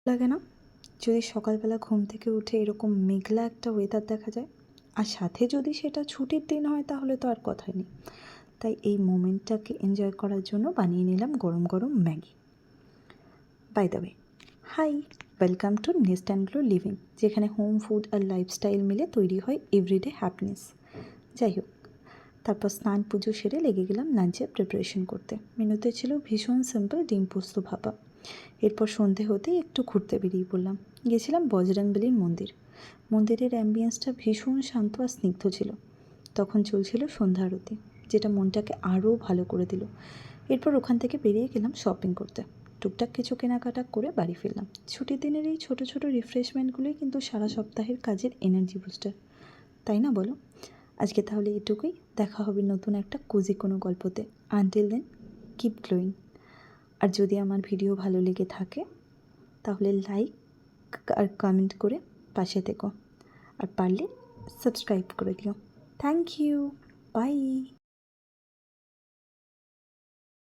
লাগে না যদি সকালবেলা ঘুম থেকে উঠে এরকম মেঘলা একটা ওয়েদার দেখা যায়, আর সাথে যদি সেটা ছুটির দিন হয় তাহলে তো আর কথাই নেই। তাই এই মোমেন্টটাকে এনজয় করার জন্য বানিয়ে নিলাম গরম গরম Maggi. By the way, hi, welcome to Nest and Glow Living, যেখানে হোম ফুড আর লাইফস্টাইল মিলে তৈরি হয় এভরিডে হ্যাপিনেস। যাই হোক, তারপর স্নান পুজো সেরে লেগে গেলাম লাঞ্চের প্রিপারেশন করতে। মেনুতে ছিল ভীষণ সিম্পল ডিম পোস্ত ভাপা। এরপর সন্ধে হতেই একটু ঘুরতে বেরিয়ে পড়লাম। গেছিলাম বজরংবলীর মন্দির। মন্দিরের অ্যাম্বিয়েন্সটা ভীষণ শান্ত আর স্নিগ্ধ ছিল। তখন চলছিল সন্ধ্যা আরতি, যেটা মনটাকে আরও ভালো করে দিল। এরপর ওখান থেকে বেরিয়ে গেলাম শপিং করতে। টুকটাক কিছু কেনাকাটা করে বাড়ি ফিরলাম। ছুটির দিনের এই ছোটো ছোটো রিফ্রেশমেন্টগুলোই কিন্তু সারা সপ্তাহের কাজের এনার্জি বুস্টার, তাই না বলো? আজকে তাহলে এটুকুই। দেখা হবে নতুন একটা কোজি কোনো গল্পতে। Until then, keep glowing. আর যদি আমার ভিডিও ভালো লেগে থাকে তাহলে লাইক আর কমেন্ট করে পাশে থেকো, আর পারলে সাবস্ক্রাইব করে দিও। Thank you, by.